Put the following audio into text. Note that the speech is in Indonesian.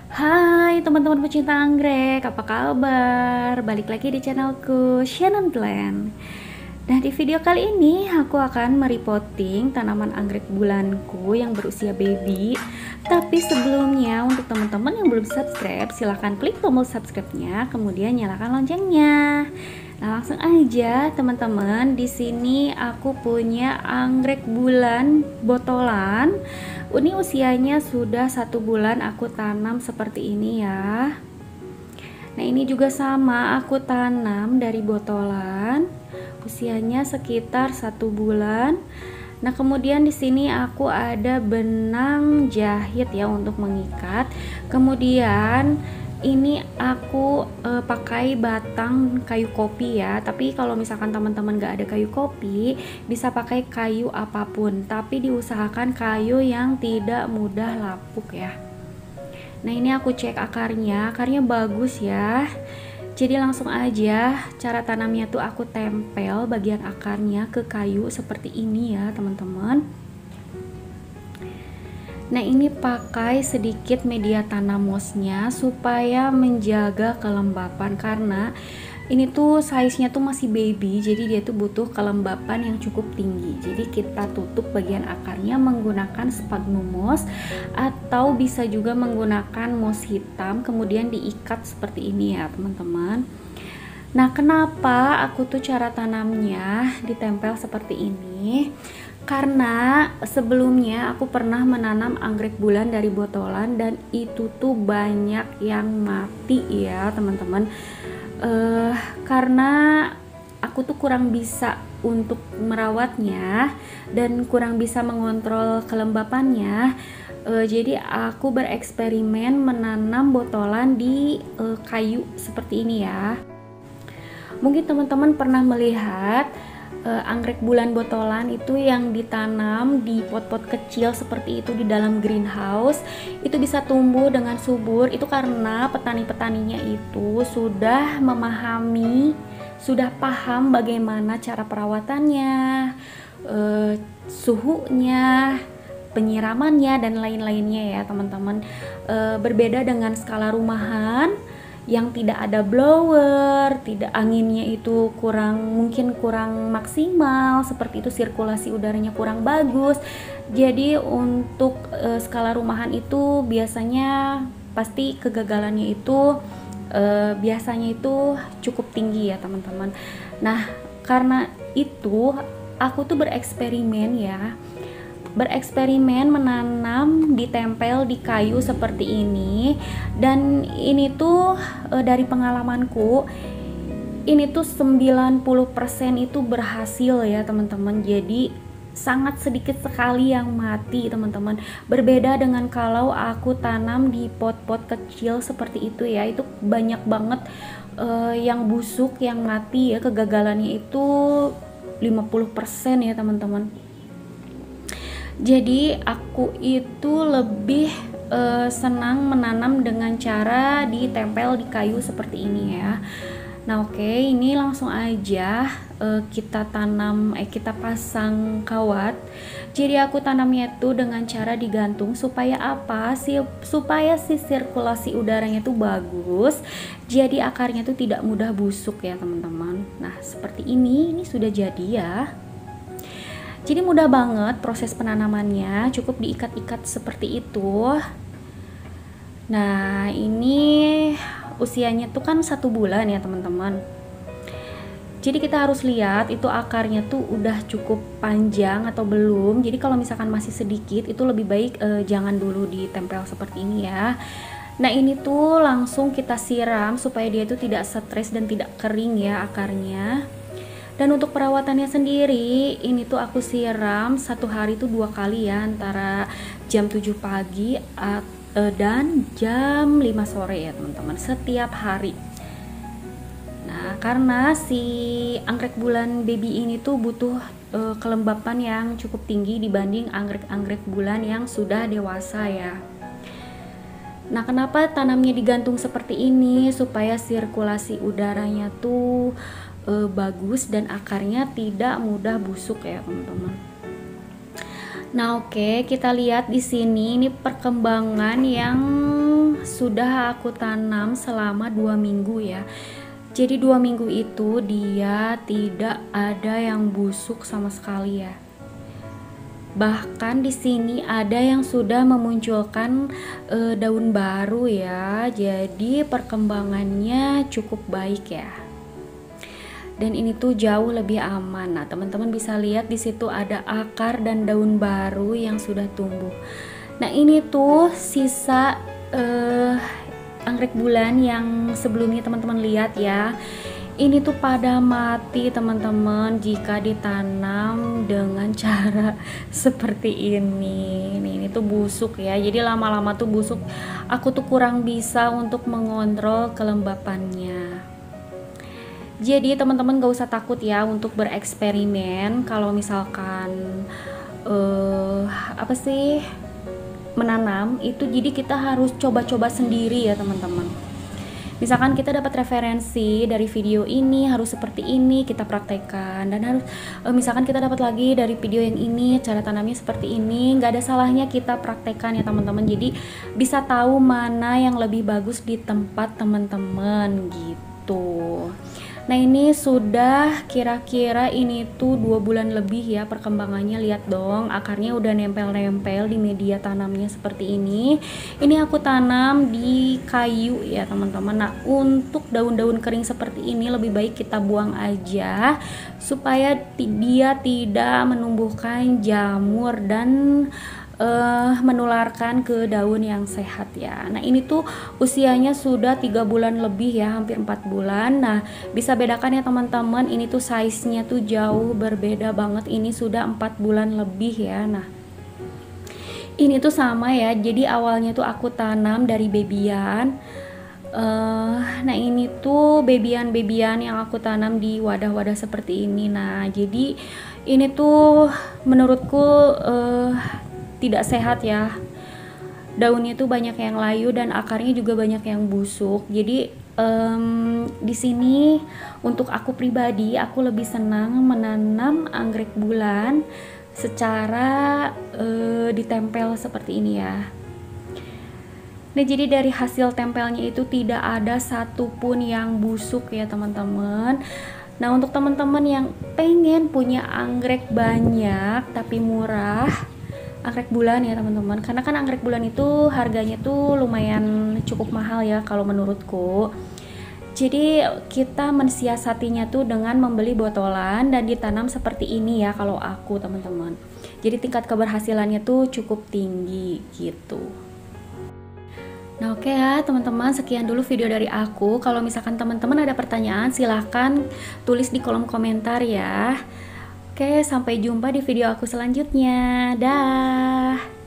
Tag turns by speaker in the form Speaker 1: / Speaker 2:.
Speaker 1: Hai teman-teman pecinta anggrek, apa kabar? Balik lagi di channelku Shannon Glenn. Nah, di video kali ini aku akan merepotting tanaman anggrek bulanku yang berusia baby. Tapi sebelumnya, untuk teman-teman yang belum subscribe, silahkan klik tombol subscribe-nya, kemudian nyalakan loncengnya. Nah, langsung aja teman-teman, di sini aku punya anggrek bulan botolan. Ini usianya sudah 1 bulan aku tanam seperti ini ya. Nah, ini juga sama, aku tanam dari botolan. Usianya sekitar 1 bulan. Nah, kemudian di sini aku ada benang jahit ya untuk mengikat. Kemudian ini aku pakai batang kayu kopi ya, tapi kalau misalkan teman-teman gak ada kayu kopi bisa pakai kayu apapun, tapi diusahakan kayu yang tidak mudah lapuk ya. Nah, ini aku cek akarnya bagus ya, jadi langsung aja cara tanamnya tuh aku tempel bagian akarnya ke kayu seperti ini ya teman-teman. Nah, ini pakai sedikit media tanam mossnya supaya menjaga kelembapan, karena ini tuh size-nya tuh masih baby, jadi dia tuh butuh kelembapan yang cukup tinggi. Jadi kita tutup bagian akarnya menggunakan sphagnum moss atau bisa juga menggunakan moss hitam, kemudian diikat seperti ini ya teman-teman. Nah, kenapa aku tuh cara tanamnya ditempel seperti ini? Karena sebelumnya aku pernah menanam anggrek bulan dari botolan dan itu tuh banyak yang mati ya teman-teman. Karena aku tuh kurang bisa untuk merawatnya dan kurang bisa mengontrol kelembapannya. Jadi aku bereksperimen menanam botolan di kayu seperti ini ya. Mungkin teman-teman pernah melihat anggrek bulan botolan itu yang ditanam di pot-pot kecil seperti itu di dalam greenhouse, itu bisa tumbuh dengan subur. Itu karena petani-petaninya itu sudah memahami, sudah paham bagaimana cara perawatannya, suhunya, penyiramannya dan lain-lainnya ya teman-teman. Berbeda dengan skala rumahan yang tidak ada blower, tidak, anginnya itu mungkin kurang maksimal seperti itu, sirkulasi udaranya kurang bagus. Jadi untuk skala rumahan itu biasanya pasti kegagalannya itu biasanya itu cukup tinggi ya teman-teman. Nah, karena itu aku tuh bereksperimen menanam ditempel di kayu seperti ini, dan ini tuh dari pengalamanku ini tuh 90% itu berhasil ya teman-teman. Jadi sangat sedikit sekali yang mati teman-teman. Berbeda dengan kalau aku tanam di pot-pot kecil seperti itu ya, itu banyak banget yang busuk, yang mati ya, kegagalannya itu 50% ya teman-teman. Jadi aku itu lebih senang menanam dengan cara ditempel di kayu seperti ini ya. Nah, oke, ini langsung aja kita pasang kawat. Jadi aku tanamnya tuh dengan cara digantung supaya apa sih? Supaya si sirkulasi udaranya tuh bagus. Jadi akarnya tuh tidak mudah busuk ya teman-teman. Nah, seperti ini sudah jadi ya. Jadi mudah banget proses penanamannya, cukup diikat-ikat seperti itu. Nah, ini usianya tuh kan 1 bulan ya teman-teman. Jadi kita harus lihat itu akarnya tuh udah cukup panjang atau belum. Jadi kalau misalkan masih sedikit, itu lebih baik jangan dulu ditempel seperti ini ya. Nah, ini tuh langsung kita siram supaya dia tuh tidak stres dan tidak kering ya akarnya. Dan untuk perawatannya sendiri, ini tuh aku siram 1 hari tuh 2 kali ya, antara jam 7 pagi dan jam 5 sore ya teman-teman, setiap hari. Nah, karena si anggrek bulan baby ini tuh butuh kelembapan yang cukup tinggi dibanding anggrek-anggrek bulan yang sudah dewasa ya. Nah, kenapa tanamnya digantung seperti ini? Supaya sirkulasi udaranya tuh bagus dan akarnya tidak mudah busuk ya teman-teman. Nah, oke, kita lihat di sini ini perkembangan yang sudah aku tanam selama 2 minggu ya. Jadi 2 minggu itu dia tidak ada yang busuk sama sekali ya. Bahkan di sini ada yang sudah memunculkan daun baru ya. Jadi perkembangannya cukup baik ya. Dan ini tuh jauh lebih aman. Nah, teman-teman bisa lihat di situ ada akar dan daun baru yang sudah tumbuh. Nah, ini tuh sisa anggrek bulan yang sebelumnya teman-teman lihat ya. Ini tuh pada mati teman-teman jika ditanam dengan cara seperti ini. Ini tuh busuk ya. Jadi lama-lama tuh busuk. Aku tuh kurang bisa untuk mengontrol kelembapannya. Jadi teman-teman gak usah takut ya untuk bereksperimen kalau misalkan menanam itu. Jadi kita harus coba-coba sendiri ya teman-teman. Misalkan kita dapat referensi dari video ini harus seperti ini, kita praktekkan. Dan harus misalkan kita dapat lagi dari video yang ini cara tanamnya seperti ini, nggak ada salahnya kita praktekkan ya teman-teman. Jadi bisa tahu mana yang lebih bagus di tempat teman-teman gitu. Nah, ini sudah kira-kira ini tuh 2 bulan lebih ya perkembangannya. Lihat dong, akarnya udah nempel-nempel di media tanamnya seperti ini. Ini aku tanam di kayu ya teman-teman. Nah, untuk daun-daun kering seperti ini lebih baik kita buang aja supaya dia tidak menumbuhkan jamur dan menularkan ke daun yang sehat ya. Nah, ini tuh usianya sudah 3 bulan lebih ya, hampir 4 bulan. Nah, bisa bedakan ya teman-teman, ini tuh size-nya tuh jauh berbeda banget. Ini sudah 4 bulan lebih ya. Nah, ini tuh sama ya. Jadi awalnya tuh aku tanam dari babyan. Nah, ini tuh babyan yang aku tanam di wadah-wadah seperti ini. Nah, jadi ini tuh menurutku tidak sehat ya. Daunnya tuh banyak yang layu dan akarnya juga banyak yang busuk. Jadi di sini untuk aku pribadi, aku lebih senang menanam anggrek bulan secara ditempel seperti ini ya. Nah, jadi dari hasil tempelnya itu tidak ada satupun yang busuk ya teman-teman. Nah, untuk teman-teman yang pengen punya anggrek banyak tapi murah, anggrek bulan ya teman-teman, karena kan anggrek bulan itu harganya tuh lumayan cukup mahal ya kalau menurutku. Jadi kita mensiasatinya tuh dengan membeli botolan dan ditanam seperti ini ya kalau aku teman-teman. Jadi tingkat keberhasilannya tuh cukup tinggi gitu. Nah, oke ya teman-teman, sekian dulu video dari aku. Kalau misalkan teman-teman ada pertanyaan silahkan tulis di kolom komentar ya. Oke, sampai jumpa di video aku selanjutnya. Dah.